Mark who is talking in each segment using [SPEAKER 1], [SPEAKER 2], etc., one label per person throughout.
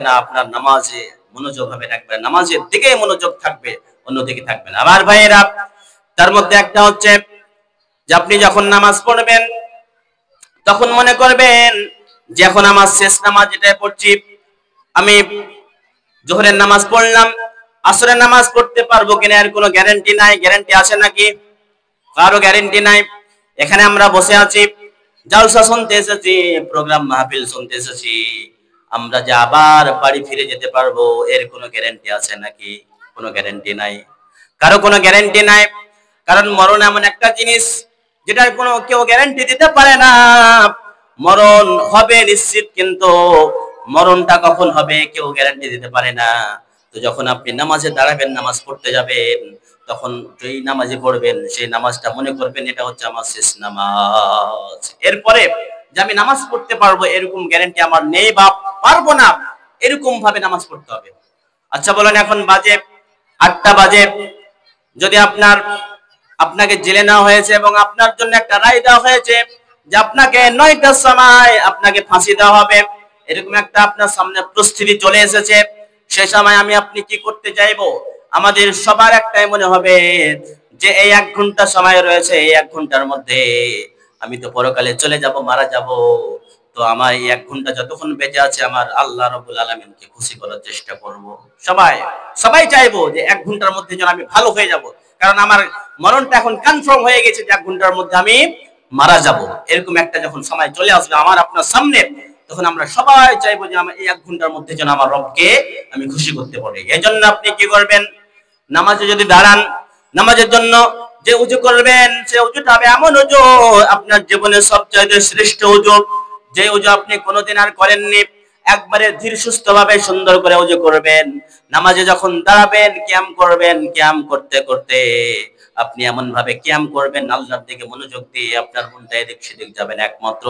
[SPEAKER 1] না, আপনার নামাজে মনোযোগ হবে না, একবার নামাজের দিকে মনোযোগ থাকবে, অন্যদিকে থাকবে না। আমার ভাইয়েরা, তার মধ্যে একটা হচ্ছে যে আপনি যখন নামাজ পড়বেন তখন মনে করবেন যে এখন আমার শেষ নামাজ যেটা পড়ছি, আমি জোহরের নামাজ পড়লাম, আসরের নামাজ পড়তে পারবো কিনা এর কোনো গ্যারান্টি নাই। গ্যারান্টি আছে নাকি? কারো গ্যারান্টি নাই। এখানে আমরা বসে আছি, জালসা শুনতে এসেছি, প্রোগ্রাম মাহফিল শুনতে এসেছি, আমরা যে আবার বাড়ি ফিরে যেতে পারবো এর কোনো গ্যারান্টি আছে নাকি? কোনো গ্যারান্টি নাই, কারো কোনো গ্যারান্টি নাই। কারণ মরণ এমন একটা জিনিস যেটার কোনো কেউ গ্যারান্টি দিতে পারে না। মরণ হবে নিশ্চিত, কিন্তু মরণটা কখন হবে কেউ গ্যারান্টি দিতে পারে না। তো যখন আপনি নামাজে দাঁড়াবেন, নামাজ পড়তে যাবেন, তখন যেই নামাজে পড়বেন সেই নামাজটা মনে করবেন এটা হচ্ছে আমার শেষ নামাজ। এরপরে যে আমি নামাজ পড়তে পারবো এরকম গ্যারান্টি আমার নেই বা পারবো না, এরকম ভাবে নামাজ পড়তে হবে। আচ্ছা বলেন, এখন বাজে 8টা বাজে, যদি আপনাকে জেলে নেওয়া হয়েছে এবং আপনার জন্য একটা রায় দেওয়া হয়েছে যে আপনাকে 9টার সময় আপনাকে ফাঁসি দেওয়া হবে, এরকম একটা আপনার সামনে প্রস্তুতি চলে এসেছে, সেই সময় আমি আপনি কি করতে চাইবো? আমাদের সবার একটাই মনে হবে যে এই 1 ঘন্টা সময় রয়েছে, এই 1 ঘন্টার মধ্যে আমি তো পরকালে চলে যাব, মারা যাব। তো আমার এই 1 ঘন্টা যতক্ষণ বেঁচে আছে আমার আল্লাহ রাব্বুল আলামিনকে খুশি করার চেষ্টা করব। সবাই সবাই চাইবো যে 1 ঘন্টার মধ্যে যেন আমি ভালো হয়ে যাব, কারণ আমার মরণটা এখন কনফার্ম হয়ে গেছে যে 1 ঘন্টার মধ্যে আমি মারা যাব। এরকম একটা যখন সময় চলে আসবে আমার আপনার সামনে, তখন আমরা সবাই চাইবো যে আমি এই 1 ঘন্টার মধ্যে যেন আমার রবকে আমি খুশি করতে পারি। এজন্য আপনি কি করবেন? নামাজে যদি দাঁড়ান, নামাজের জন্য যে উজু করবেন সে উজুটা হবে এমন উজু আপনার জীবনের সবচাইতে শ্রেষ্ঠ উজু, যে উজু আপনি কোনোদিন আর করেননি। একবারে ধীর সুস্থ ভাবে সুন্দর করে উজু করবেন। নামাজে যখন দাঁড়াবেন, কিয়াম করবেন, কিয়াম করতে করতে আপনি এমন ভাবে কিয়াম করবেন আল্লাহর দিকে মনোযোগ দিয়ে, আপনার মনটা এদিক সেদিক যাবেন, একমাত্র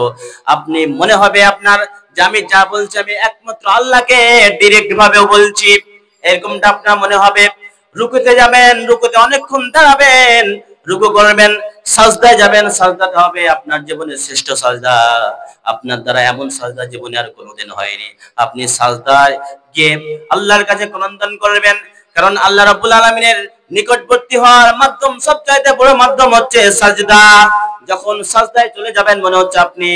[SPEAKER 1] আপনি মনে হবে আপনার যে আমি যা বলছি আমি একমাত্র আল্লাহকে ডাইরেক্ট ভাবে বলছি, এরকমটা আপনার মনে হবে। রুকুতে যাবেন, রুকুতে অনেকক্ষণ দাঁড়াবেন, রুকু করবেন, সাজদায় যাবেন, সাজদাটা হবে আপনার জীবনের শ্রেষ্ঠ সাজদা। আপনার দ্বারা এমন সাজদা জীবনে আর কোনোদিন হয়নি। আপনি সাজদায় গিয়ে আল্লাহর কাছে ক্রন্দন করবেন, কারণ আল্লাহ রাব্বুল আলামিনের নিকটবর্তী হওয়ার মাধ্যম, সবচাইতে বড় মাধ্যম হচ্ছে সাজদা। যখন সাজদায় চলে যাবেন মনে হচ্ছে আপনি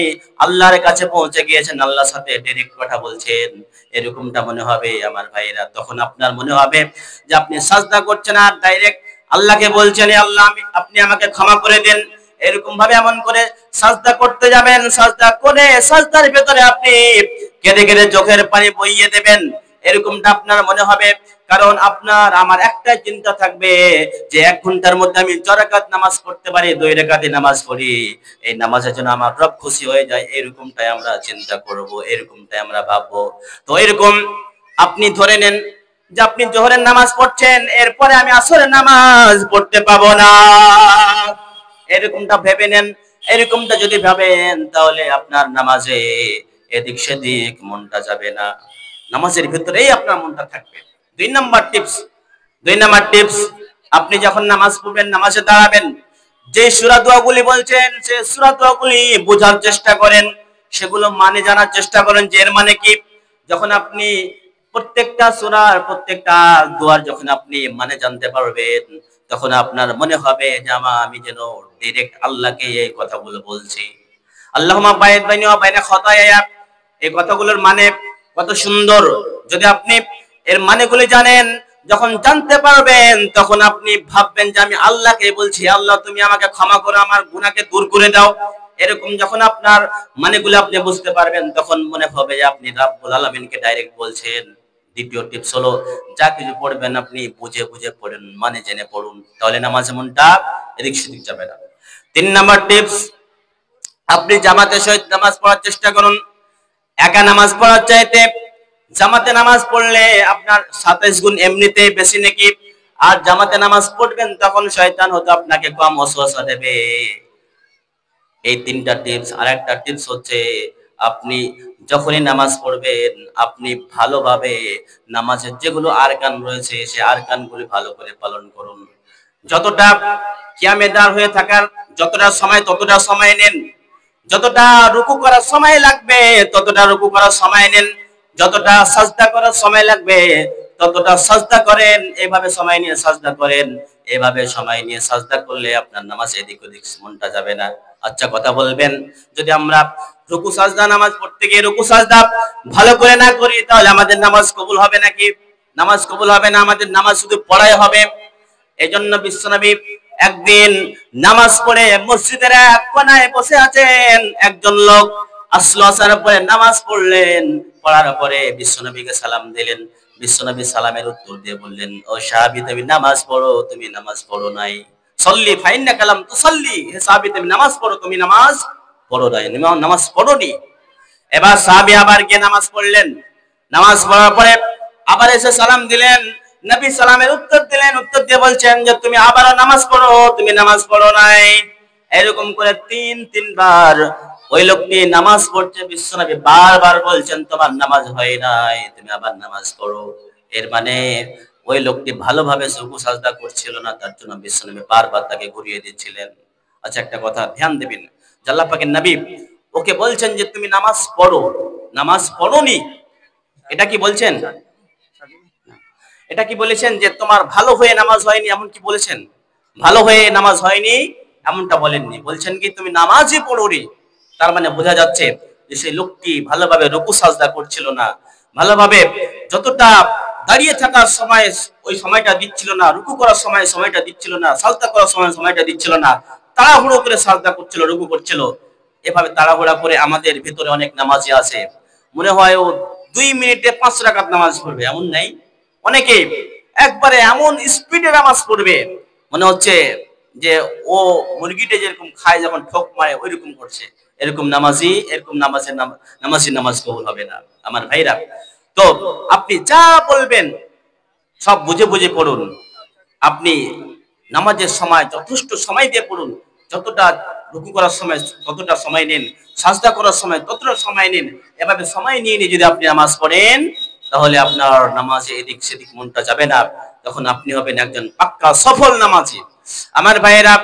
[SPEAKER 1] আল্লাহর কাছে পৌঁছে গিয়েছেন, আল্লাহর সাথে ডাইরেক্ট কথা বলছেন, এরকমটা মনে হবে আমার ভাইরা। তখন আপনার মনে হবে যে আপনি সাজদা করছেন আর ডাইরেক্ট আল্লাহকে বলছেন, আল্লাহ আপনি আমাকে ক্ষমা করে দেন। এরকম ভাবে এমন করে সাজদা করতে যাবেন, সাজদা করে সাজদার ভেতরে আপনি কেঁদে কেঁদে চোখের পানি বইয়ে দেবেন, এরকমটা আপনার মনে হবে। কারণ আপনার আমার একটাই চিন্তা থাকবে যে 1 ঘন্টার মধ্যে আমি 4 রাকাত নামাজ পড়তে পারি, 2 রাকাতে নামাজ পড়ি, এই নামাজের জন্য আমার রব খুশি হয়ে যায়, এরকমটাই আমরা চিন্তা করব, এরকমটাই আমরা ভাববো। তো এরকম আপনি ধরে নেন যে আপনি জোহরের নামাজ পড়ছেন, এরপরে আমি আসরের নামাজ পড়তে পাবো না, এরকমটা ভেবে নেন। এরকমটা যদি ভাবেন তাহলে আপনার নামাজে এদিক সেদিক মনটা যাবে না, নামাজের ভিতরেই আপনার মনটা থাকবে। 2 নাম্বার টিপস, আপনি যখন নামাজ পড়বেন, নামাজে দাঁড়াবেন, যে সূরা দোয়াগুলি বলছেন সে সূরা দোয়াগুলি বোঝার চেষ্টা করেন, সেগুলো মানে জানার চেষ্টা করেন যে এর মানে কি। যখন আপনি প্রত্যেকটা সূরার প্রত্যেকটা দোয়ার যখন আপনি মানে জানতে পারবেন, তখন আপনার মনে হবে যে আমি যেন ডাইরেক্ট আল্লাহকে এই কথাগুলো বলছি। আল্লাহুম্মা বাইদ বাইনি ওয়া বাইনা খাতায়া, এই কথাগুলোর মানে কত সুন্দর। যদি আপনি এর মানেগুলি জানেন, যখন জানতে পারবেন, তখন আপনি ভাববেন যে আমি আল্লাহকে বলছি, আল্লাহ তুমি আমাকে ক্ষমা করো, আমার গুনাহকে দূর করে দাও। এরকম যখন আপনার মানেগুলো আপনি বুঝতে পারবেন, তখন মনে হবে যে আপনি রাব্বুল আলামিনকে ডাইরেক্ট বলছেন। দ্বিতীয় টিপস হলো, যা কিছু পড়বেন আপনি বুঝে বুঝে পড়েন, মানে জেনে পড়ুন, তাহলে নামাজ মনটা এদিক সেদিক যাবে না। 3 নাম্বার টিপস, আপনি জামাতের সহিত নামাজ পড়ার চেষ্টা করুন। একা নামাজ পড়ার চাইতে জামাতে নামাজ পড়লে আপনার 27 গুণ এমনিতেই বেশি নেকি। আর জামাতে নামাজ পড়বেন তখন শয়তান হয়তো আপনাকে কম ওয়াসওয়াসা দেবে। এই 3টা টিপস। আর একটা টিপস হচ্ছে, আপনি যখনই নামাজ পড়বেন আপনি ভালোভাবে নামাজের যেগুলো আরকান রয়েছে সেই আরকানগুলি ভালো করে পালন করুন। যতটা কিয়ামে দাঁড় হয়ে থাকার যতটা সময় ততটা সময় নেন, যতটা রুকু করার সময় লাগবে ততটা রুকু করার সময় নেন, যতটা সাজদা করার সময় লাগবে ততটা সাজদা করেন, এভাবে সময় নিয়ে সাজদা করেন। এভাবে সময় নিয়ে সাজদা করলে আপনার নামাজ এদিক ওদিক মনটা যাবে না। আচ্ছা কথা বলবেন, যদি আমরা রুকু সাজদা নামাজ পড়তে গিয়ে রুকু সাজদা ভালো করে না করি তাহলে আমাদের নামাজ কবুল হবে নাকি? নামাজ কবুল হবে না, আমাদের নামাজ শুধু পড়াই হবে। এজন্য বিশ্বনবী একদিন নামাজ পড়ে মসজিদের এক কোণায় বসে আছেন, একজন লোক আসলো, আসার পরে নামাজ পড়লেন, পড়ার পরে বিশ্বনবীকে সালাম দিলেন। বিশ্বনবী সালামের উত্তর দিয়ে বললেন, ও সাহাবী, তুমি নামাজ পড়ো, তুমি নামাজ পড়ো নাই। সল্লি ফাইন্না কালাম তুসাল্লি, হে সাহাবী তুমি নামাজ পড়ো, তুমি নামাজ পড়ো নাই, নামাজ পড়োনি। এবার সাহাবী আবার গিয়ে নামাজ পড়লেন। নামাজ পড়ার পরে আবার এসে সালাম দিলেন। নবী সালামের উত্তর দিলেন, উত্তর দিয়ে বলছেন যে তুমি আবারও নামাজ পড়ো, তুমি নামাজ পড়ো নাই। এরকম করে তিনবার ওই লোকটি নামাজ পড়ছে, বিশ্বনবী বারবার বলছেন তোমার নামাজ হয় নাই, তুমি আবার নামাজ পড়ো। এর মানে ওই লোকটি ভালোভাবে রুকু সাজদা করছিল না, তার জন্য বিশ্বনবী বারবার তাকে ঘুরিয়ে দিচ্ছিলেন। আচ্ছা একটা কথা ধ্যান দেবেন, আল্লাহ পাকের নবী ওকে বলছেন যে তুমি নামাজ পড়ো, নামাজ পড়োনি, এটা কি বলছেন? এটা কি বলেছেন যে তোমার ভালো হয়ে নামাজ হয়নি, এমন কি বলেছেন? ভালো হয়ে নামাজ হয়নি এমনটা বলেননি, বলছেন কি তুমি নামাজই পড়োনি। তার মানে বোঝা যাচ্ছে যে সেই লোকটি ভালোভাবে রুকু সাজদা করছিল না, ভালোভাবে যতটা দাঁড়িয়ে থাকার সময় ওই সময়টা দিচ্ছিল না, রুকু করার সময় সময়টা দিচ্ছিল না, সাজদা করার সময় সময়টা দিচ্ছিল না, তাড়াহুড়ো করে সাজদা করছিল, রুকু করছিল। এভাবে তাড়াহুড়া করে আমাদের ভিতরে অনেক নামাজি আছে, মনে হয় ও 2 মিনিটে 5 রাকাত নামাজ পড়বে, এমন নাই। অনেকে একবারে এমন স্পিডে নামাজ পড়বে মনে হচ্ছে যে ও মুরগিটা যেরকম খায় যখন ঠোক মারে ওইরকম করছে। এরকম নামাজি, এরকম নামাজি নামাজ কবুল হবে না আমার ভাইরা। তো আপনি যা বলবেন সব বুঝে বুঝে পড়ুন। আপনি নামাজের সময় যথেষ্ট সময় দিয়ে পড়ুন, যতটা রুকু করার সময় ততটা সময় নিন, সাজদা করার সময় ততটা সময় নিন। এভাবে সময় নিয়ে নিয়ে যদি আপনি নামাজ পড়েন তাহলে আপনার নামাজে এদিক সেদিক মনটা যাবে না, তখন আপনি হবেন একজন পাক্কা সফল নামাজি। আমার ভাইয়েরা,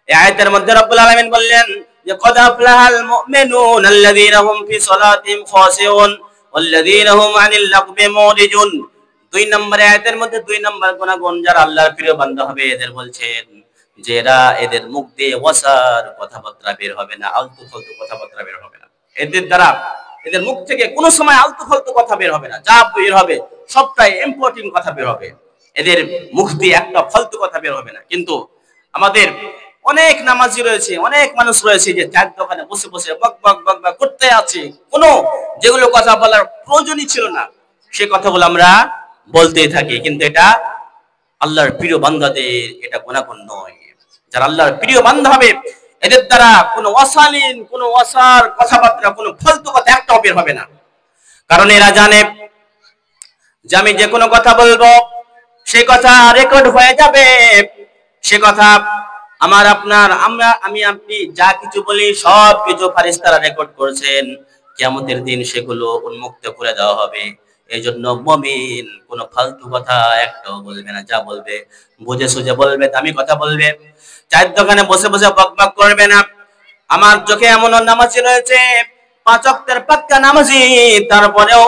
[SPEAKER 1] এই আয়াতের মধ্যে রব্বুল আলামিন বললেন যে কদ আফলাহাল মুমিনুন আল্লাযীনা হুম ফি সালাতিহিম খাশিউন ওয়াল্লাযীনা হুম আনিল লাগবি মুরিজুন। 2 নম্বর আয়াতের মধ্যে 2 নম্বর গুণাগুণ যারা আল্লাহর প্রিয় বান্দা হবে এদের বলছেন যে এদের মুখ দিয়ে ওয়াসার কথাবার্তা বের হবে না, আলতু ফালতু কথাবার্তা বের হবে না। এদের দ্বারা এদের মুখ থেকে কোনো সময় আলতু ফালতু কথা বের হবে না, যা বের হবে সবটাই ইম্পর্টেন্ট কথা বের হবে। এদের মুখ দিয়ে একটা ফালতু কথা বের হবে না। কিন্তু আমাদের অনেক নামাজি রয়েছে, অনেক মানুষ রয়েছে যে চায়ের দোকানে বসে বসে বক বক বক বক করতে আছে, কোনো যেগুলো কথা বলার প্রয়োজনই ছিল না সে কথাগুলো আমরা বলতেই থাকি। কিন্তু এটা আল্লাহর প্রিয় বান্দাদের এটা গুনাহগার নয়। যারা আল্লাহর প্রিয় বান্দা হবে এদের দ্বারা কোনো অশালীন, কোনো অসার কথাবার্তা, কোনো ফালতু কথা একটাও বের হবে না। কারণ এরা জানে যে আমি যে কোনো কথা বলবো সেই কথা রেকর্ড হয়ে যাবে। সে কথা আমার আপনার আমি আপনি যা কিছু বলি সব কিছু ফেরেশতারা রেকর্ড করেছেন, কিয়ামতের দিন সেগুলো উন্মুক্ত করে দেওয়া হবে। এই জন্য মুমিন কোনো ফালতু কথা একটাও বলবে না, যা বলবে বুঝে সুঝে বলবে, দামি কথা বলবে। চায়ের দোকানে বসে বসে বকবক করবে না। আমার চোখে এমন নামাজি রয়েছে 5 ওয়াক্তের পাক্কা নামাজি, তারপরেও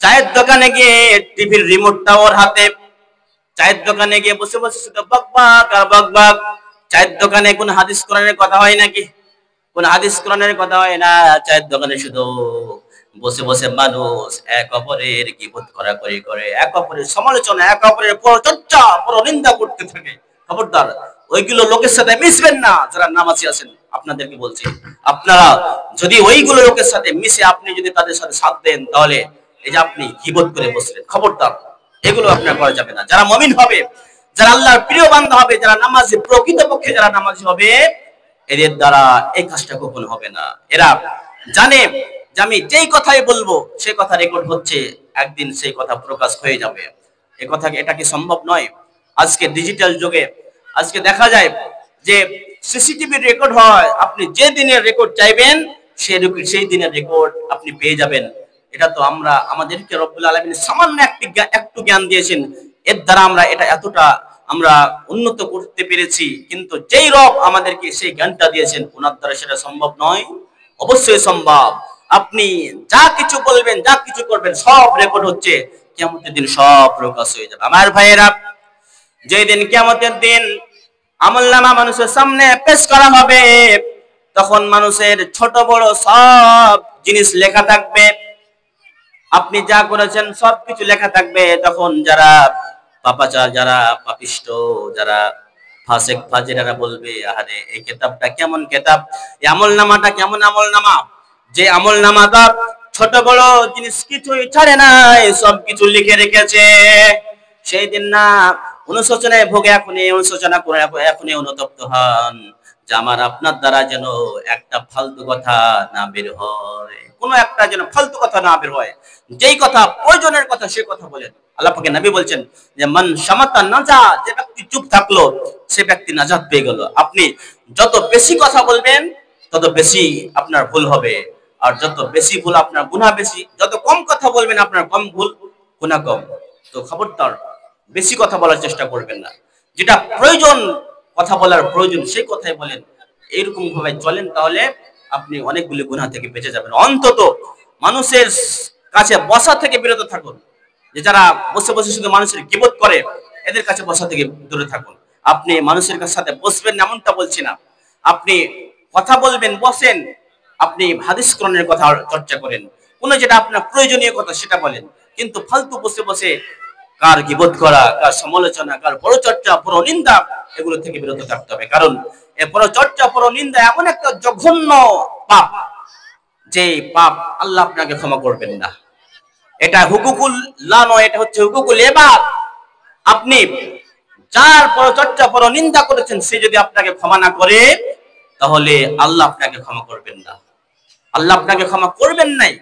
[SPEAKER 1] চায়ের দোকানে গিয়ে টিভির রিমোটটা ওর হাতে, চায়ের দোকানে গিয়ে বসে বসে শুধু বকবক আর বকবক। চায়ের দোকানে কোন হাদিস কোরআনের কথা হয় নাকি? কোন হাদিস কোরআনের কথা হয় না। চায়ের দোকানে শুধু বসে বসে মানুষ এক অপরের গীবত করাকরি করে, এক অপরের সমালোচনা, এক অপরের পরচর্চা, পরনিন্দা করতে থাকে। খবরদার ওইগুলো লোকের সাথে মিশবেন না। যারা নামাজি আছেন আপনাদেরকে বলছি, আপনারা যদি ওইগুলো লোকের সাথে মিশে আপনি যদি তাদের সাথে সাথ দেন তাহলে এই যে আপনি গীবত করে বসলেন, খবরদার এগুলো আপনার করা যাবে না। যারা মুমিন হবে, যারা আল্লাহর প্রিয় বান্দা হবে, যারা নামাজি, প্রকৃতপক্ষে যারা নামাজি হবে, এদের দ্বারা এই কাজটা কখনো হবে না। এরা জানে যে আমি যেই কথাই বলবো সেই কথা রেকর্ড হচ্ছে, একদিন সেই কথা প্রকাশ হয়ে যাবে। এই কথা এটা কি সম্ভব নয়? আজকে ডিজিটাল যুগে আজকে দেখা যায় যে সিসিটিভি রেকর্ড হয়, আপনি যে দিনের রেকর্ড চাইবেন সেই দিনের রেকর্ড আপনি পেয়ে যাবেন। এটা তো আমরা আমাদেরকে রব্বুল আলামিন সামান্য একটু জ্ঞান দিয়েছেন, এর দ্বারা আমরা এটা এতটা আমরা উন্নত করতে পেরেছি। কিন্তু যেই রব আমাদেরকে সেই জ্ঞানটা দিয়েছেন ওনার দ্বারা সেটা সম্ভব নয়? অবশ্যই সম্ভব। আপনি যা কিছু বলবেন, যা কিছু করবেন, সব রেকর্ড হচ্ছে। কিয়ামতের দিন সব প্রকাশ হয়ে যাবে। আমার ভাইয়েরা, যেই দিন কিয়ামতের দিন আমলনামা মানুষের সামনে পেশ করা হবে, তখন মানুষের ছোট বড় সব জিনিস লেখা থাকবে। আপনি যা করেছেন সবকিছু লেখা থাকবে। তখন যারা পাপাচার, যারা পাপিষ্ট, যারা ফাসেক ফাজিরারা বলবে, আরে এই কিতাবটা কেমন কিতাব, এই আমলনামাটা কেমন আমলনামা, যে আমলনামাটা ছোট বড় জিনিস কিছুই ছাড়ে নাই, সবকিছু লিখে রেখেছে। সেই দিন না অনুশোচনায় ভোগে, এখনই অনুশোচনা করে, এখনই অনুতপ্ত হন যে আমার আপনার দ্বারা যেন একটা ফালতু কথা না বের হয়, কোনো একটা যেন ফালতু কথা না বের হয়। যেই কথা প্রয়োজনের কথা সেই কথা বলেন। আল্লাহ পাকের নবী বলছেন যে মান শামাতা নাজা, যে ব্যক্তি চুপ থাকলো সে ব্যক্তি নাজাত পেয়ে গেল। আপনি যত বেশি কথা বলবেন তত বেশি আপনার ভুল হবে, আর যত বেশি ভুল আপনার গুনাহ বেশি। যত কম কথা বলবেন আপনার কম ভুল, গুনাহ কম। তো খবরদার বেশি কথা বলার চেষ্টা করবেন না। যেটা প্রয়োজন, কথা বলার প্রয়োজন, সেই কথাই বলেন। এইরকম ভাবে চলেন, তাহলে আপনি অনেকগুলি গুনাহ থেকে বেঁচে যাবেন। অন্তত মানুষের কাছে বসা থেকে বিরত থাকুন। যে যারা বসে বসে শুধু মানুষের গীবত করে, এদের কাছে বসা থেকে দূরে থাকুন। আপনি মানুষের সাথে বসবেন এমনটা বলছি না, আপনি কথা বলবেন, বসেন, আপনি হাদিস কোরআনের কথা চর্চা করেন, কোন যেটা আপনার প্রয়োজনীয় কথা সেটা বলেন। কিন্তু ফালতু বসে বসে কার গীবত করা, কার সমালোচনা, কার পরচর্চা, পরনিন্দা, এগুলো থেকে বিরত থাকতে হবে। কারণ এই পরচর্চা, পরনিন্দা এমন একটা জঘন্য পাপ, যে পাপ আল্লাহ আপনাকে ক্ষমা করবেন না। এটা হুকুকুল্লাহ নয়, এটা হচ্ছে হুকুকুল ইবাদ। আপনি যার পরচর্চা, পরনিন্দা করেছেন, সে যদি আপনাকে ক্ষমা না করে, তাহলে আল্লাহ আপনাকে ক্ষমা করবেন না। আল্লাহ আপনাকে ক্ষমা করবেন নাই,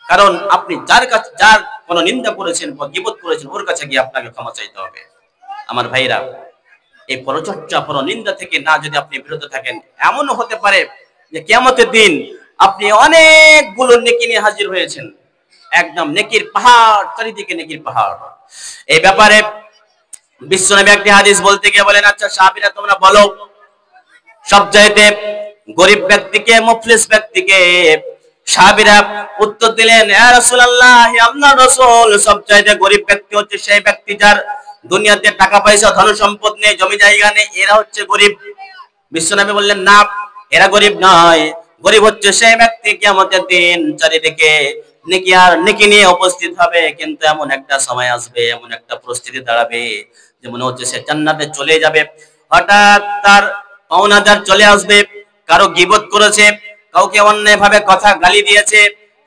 [SPEAKER 1] কারণ আপনি যার কাছে, যার কোনো নিন্দা করেছেন বা গীবত করেছেন, ওর কাছে গিয়ে আপনাকে ক্ষমা চাইতে হবে। আমার ভাইরা, এই পরচর্চা, পরনিন্দা থেকে না যদি আপনি বিরত থাকেন, এমনও হতে পারে যে কিয়ামতের দিন আপনি অনেকগুলো নেকি নিয়ে হাজির হয়েছেন, একদম নেকির পাহাড়, চারিদিকে নেকির পাহাড়। এই ব্যাপারে বিশ্বনবী একটি হাদিস বলতে গিয়ে বলেন, আচ্ছা সাহাবীরা তোমরা বলো, সবচাইতে গরিব ব্যক্তিকে, মুফলিস ব্যক্তিকে? সাহাবীরা উত্তর দিলেন, ইয়া রাসূলুল্লাহ, হে আল্লাহর রাসূল, সবচাইতে গরিব ব্যক্তি হচ্ছে সেই ব্যক্তি যার দুনিয়াতে টাকা পয়সা, ধন সম্পদ নেই, জমি জায়গা নেই, এরা হচ্ছে গরিব। বিশ্বনবী বললেন, না, এরা গরিব নয়, গরিব হচ্ছে সেই ব্যক্তি কিয়ামতের দিন চারিদিকে নেকি আর নেকি নিয়ে উপস্থিত হবে, কিন্তু এমন একটা সময় আসবে, এমন একটা পরিস্থিতি দাঁড়াবে যে মনে হচ্ছে সে জান্নাতে চলে যাবে। হঠাৎ তার পাওনাদার চলে আসবে, কারো গীবত করেছে, কাউকে অন্যায় ভাবে কথা গালি দিয়েছে,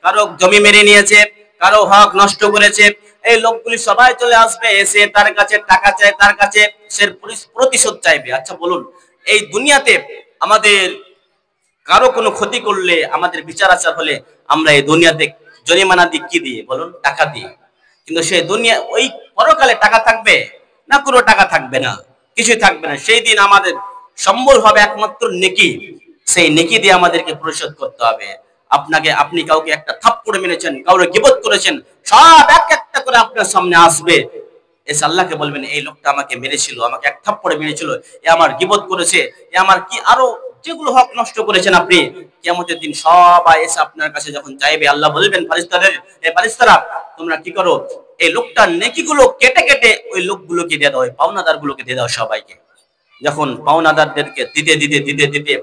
[SPEAKER 1] কারো জমি মেরে নিয়েছে, কারো হক নষ্ট করেছে, এই লোকগুলি সবাই চলে আসবে, এসে তার কাছে টাকা চায়, তার কাছে সে প্রতিশোধ চাইবে। আচ্ছা বলুন, এই দুনিয়াতে আমাদের কারো কোনো ক্ষতি করলে, আমাদের বিচার আচার হলে, আমরা এই দুনিয়াতে জরিমানা দিই কি দিয়ে বলুন? টাকা দিয়ে। কিন্তু সেই দুনিয়া, ওই পরকালে টাকা থাকবে না? কোনো টাকা থাকবে না, কিছুই থাকবে না। সেই দিন আমাদের সম্বল হবে একমাত্র নেকি। সেই নেকি দিয়ে আমাদেরকে পরিশোধ করতে হবে। আপনি কাউকে একটা থাপ্পড় মেরেছেন, কাউকে গীবত করেছেন, সব এক একটা করে আপনার সামনে আসবে, এসে আল্লাহকে বলবেন, এই লোকটা আমাকে মেরেছিল, আমাকে এক থাপ্পড়ে মেরেছিল, এ আমার গীবত করেছে, এ আমার কি আরো যেগুলো হক নষ্ট করেছেন আপনি, কিয়ামতের দিন সবাই এসে আপনার কাছে যখন চাইবে, আল্লাহ বলবেন ফেরেশতাদের, এ ফেরেশতারা তোমরা কি করো, এই লোকটার নেকিগুলো কেটে কেটে ওই লোকগুলোকে দিয়ে দাও, ওই পাওনাদার গুলোকে দিয়ে দাও সবাইকে। যখন পাওনাদারদেরকে দিতে দিতে দিতে দিতে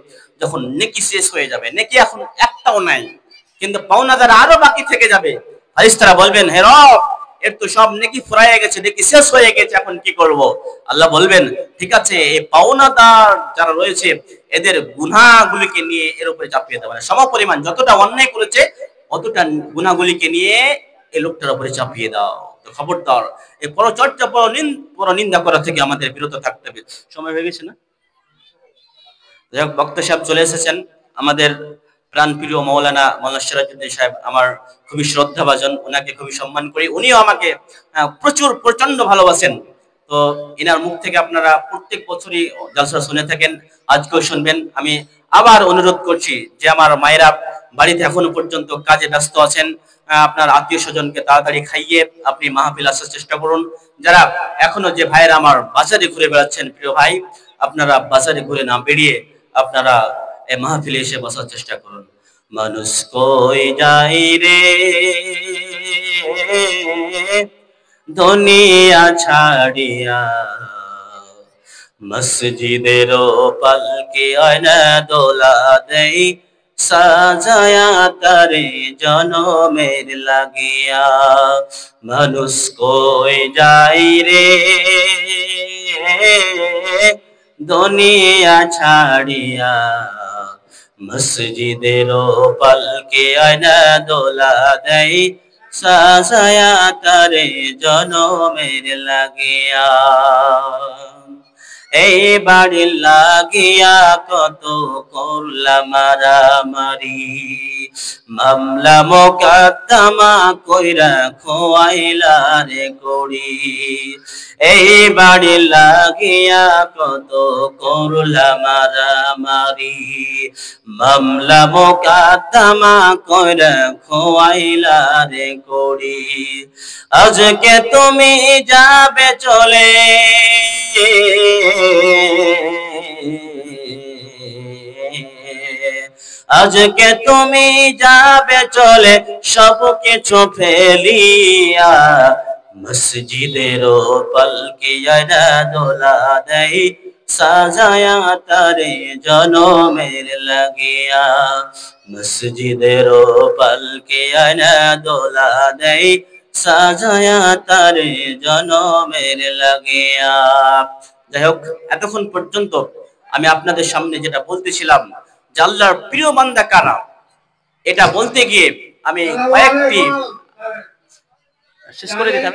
[SPEAKER 1] যখন নেকি শেষ হয়ে যাবে, নেকি এখন একটাও নাই, কিন্তু পাওনাদার আরো বাকি থেকে যাবে, ফেরেশতারা বলবেন, হে রব, এর তো সব নেকি ফুরাইয়া গেছে, নেকি শেষ হয়ে গেছে, এখন কি করব? আল্লাহ বলবেন, ঠিক আছে, এই পাওনাদার যারা রয়েছে এদের গুনাহগুলিকে নিয়ে এর উপরে চাপিয়ে দেওয়া, সমপরিমাণ যতটা অন্যায় করেছে অতটা গুনাহগুলিকে নিয়ে এই লোকটার উপরে চাপিয়ে দাও। তো খবরদার এই পরচর্চা, পরনিন্দা করা থেকে আমাদের বিরত থাকতে হবে। সময় হয়ে গেছে না? বক্তা সাহেব চলে এসেছেন, আমাদের প্রাণপ্রিয় মৌলানা সিরাজউদ্দিন সাহেব, আমার খুবই শ্রদ্ধাভাজন, ওনাকে খুবই সম্মান করি, উনিও আমাকে প্রচন্ড ভালোবাসেন। তো এনার মুখ থেকে আপনারা প্রত্যেক বছরই জলসা শুনে থাকেন, আজকেও শুনবেন। আমি আবার অনুরোধ করছি যে আমার মায়েরা বাড়িতে এখনো পর্যন্ত কাজে ব্যস্ত আছেন, আপনার আত্মীয় স্বজনকে তাড়াতাড়ি খাইয়ে আপনি মাহফিল আসার চেষ্টা করুন। যারা এখনো, যে ভাইয়েরা আমার বাজারে ঘুরে বেড়াচ্ছেন, প্রিয় ভাই, আপনারা বাজারে ঘুরে না বেরিয়ে আপনারা এই মাহফিলে এসে বসার চেষ্টা করুন। মানুষ কই যাই রে দুনিয়া ছাড়িয়া, মসজিদের পালকি আয়না দোলা দেই সাজায়া তারে জনমের লাগিয়া। মানুষ কই যাই রে দুনিয়া ছাড়িয়া, মসজিদের পালকি আয়না দোলা দেই সাজায়া তারে জনমের লাগিয়া। এই বাড়ি লাগিয়া কত করলাম মারামারি, মামলা মোকদ্দমা কইরা খোয়াইলা রে করি। এই বাড়ি লাগিয়া কত করলাম মারামারি, মামলা মোকদ্দমা কইরা খোয়াইলা রে করি। আজকে তুমি যাবে চলে, আজকে তুমি যাবে চলে সব কিছু ফেলিয়া, মসজিদের পালকি আয়না দোলা দেই সাজায়া তারে জনমের লাগিয়া। মসজিদের পালকি আয়না দোলা দেই সাজায়া তারে জনমের লাগিয়া। যাই হোক, এতক্ষণ পর্যন্ত আমি আপনাদের সামনে যেটা বলতেছিলাম যে আল্লাহর প্রিয় বান্দা কারা, এটা বলতে গিয়ে আমি কয়েকটি শেষ করে দিতে